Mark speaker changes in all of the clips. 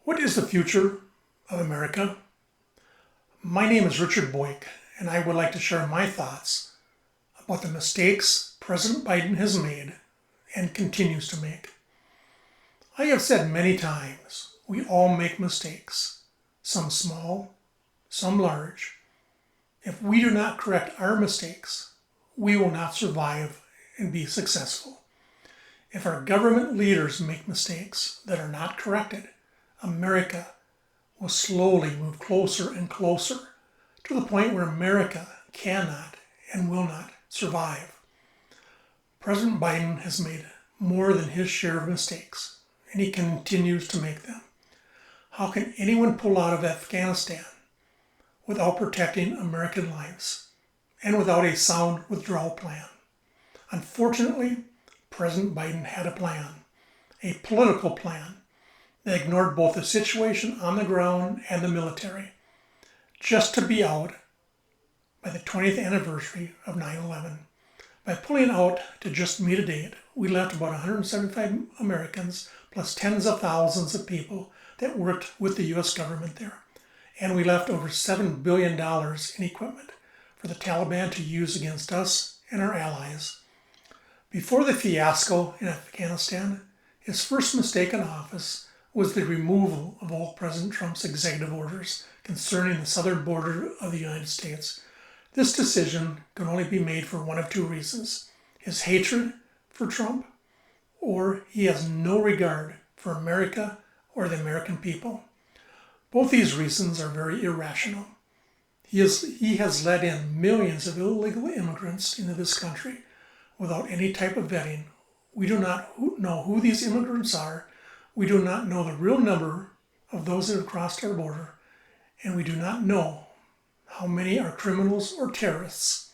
Speaker 1: What is the future of America? My name is Richard Boyk, and I would like to share my thoughts about the mistakes President Biden has made and continues to make. I have said many times, we all make mistakes, some small, some large. If we do not correct our mistakes, we will not survive and be successful. If our government leaders make mistakes that are not corrected, America will slowly move closer and closer to the point where America cannot and will not survive. President Biden has made more than his share of mistakes, and he continues to make them. How can anyone pull out of Afghanistan without protecting American lives and without a sound withdrawal plan? Unfortunately, President Biden had a plan, a political plan, that ignored both the situation on the ground and the military, just to be out by the 20th anniversary of 9/11. By pulling out to just meet a date, we left about 175 Americans plus tens of thousands of people that worked with the U.S. government there. And we left over $7 billion in equipment for the Taliban to use against us and our allies. Before the fiasco in Afghanistan, his first mistake in office was the removal of all President Trump's executive orders concerning the southern border of the United States. This decision can only be made for one of two reasons: his hatred for Trump, or he has no regard for America or the American people. Both these reasons are very irrational. He has let in millions of illegal immigrants into this country without any type of vetting. We do not know who these immigrants are. We do not know the real number of those that have crossed our border, and we do not know how many are criminals or terrorists.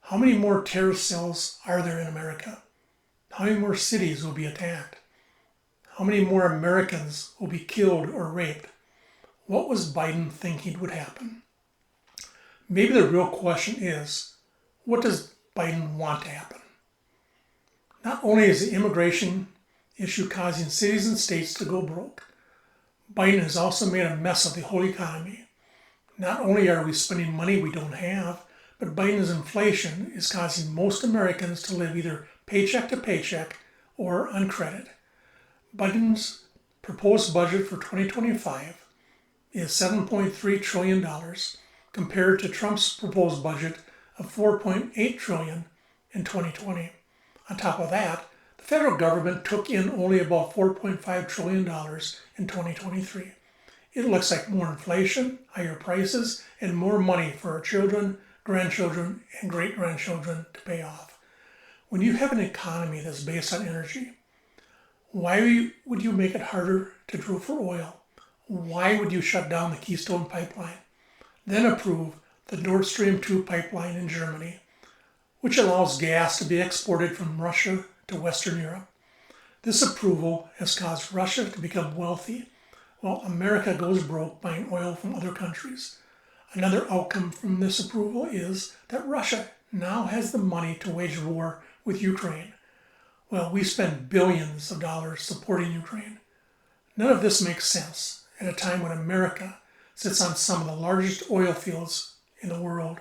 Speaker 1: How many more terrorist cells are there in America? How many more cities will be attacked? How many more Americans will be killed or raped? What was Biden thinking would happen? Maybe the real question is, what does Biden want to happen? Not only is the immigration issue causing cities and states to go broke, Biden has also made a mess of the whole economy. Not only are we spending money we don't have, but Biden's inflation is causing most Americans to live either paycheck to paycheck or on credit. Biden's proposed budget for 2025 is $7.3 trillion compared to Trump's proposed budget of $4.8 trillion in 2020. On top of that, the federal government took in only about $4.5 trillion in 2023. It looks like more inflation, higher prices, and more money for our children, grandchildren, and great-grandchildren to pay off. When you have an economy that's based on energy, why would you make it harder to drill for oil? Why would you shut down the Keystone Pipeline, then approve the Nord Stream 2 pipeline in Germany, which allows gas to be exported from Russia to Western Europe? This approval has caused Russia to become wealthy, while America goes broke buying oil from other countries. Another outcome from this approval is that Russia now has the money to wage war with Ukraine. Well, we spend billions of dollars supporting Ukraine. None of this makes sense at a time when America sits on some of the largest oil fields in the world.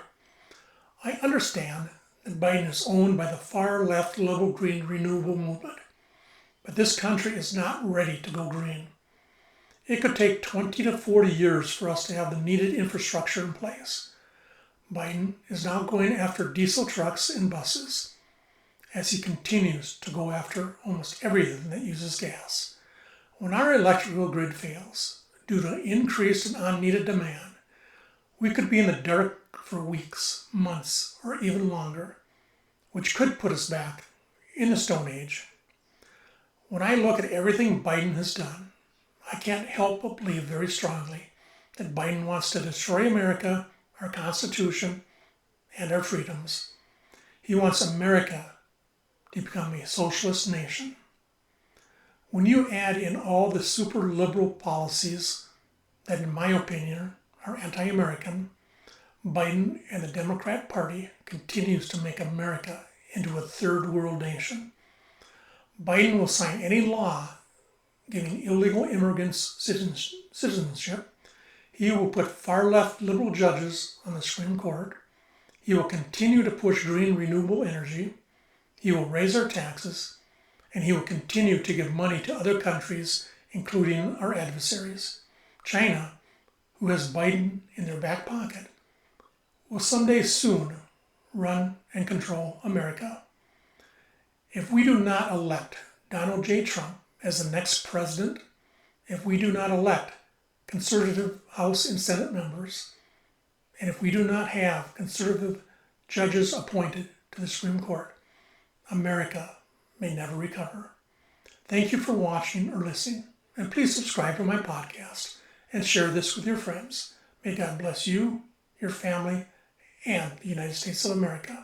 Speaker 1: I understand that Biden is owned by the far left liberal green renewable movement, but this country is not ready to go green. It could take 20 to 40 years for us to have the needed infrastructure in place. Biden is now going after diesel trucks and buses, as he continues to go after almost everything that uses gas. When our electrical grid fails due to increased and unneeded demand, we could be in the dark for weeks, months, or even longer, which could put us back in the Stone Age. When I look at everything Biden has done, I can't help but believe very strongly that Biden wants to destroy America, our Constitution, and our freedoms. He wants America to become a socialist nation. When you add in all the super liberal policies that, in my opinion, are anti-American, Biden and the Democrat Party continues to make America into a third world nation. Biden will sign any law giving illegal immigrants citizenship. He will put far-left liberal judges on the Supreme Court. He will continue to push green renewable energy. He will raise our taxes. And he will continue to give money to other countries, including our adversaries. China, who has Biden in their back pocket, will someday soon run and control America. If we do not elect Donald J. Trump as the next president, if we do not elect conservative House and Senate members, and if we do not have conservative judges appointed to the Supreme Court, America may never recover. Thank you for watching or listening, and please subscribe to my podcast and share this with your friends. May God bless you, your family, and the United States of America.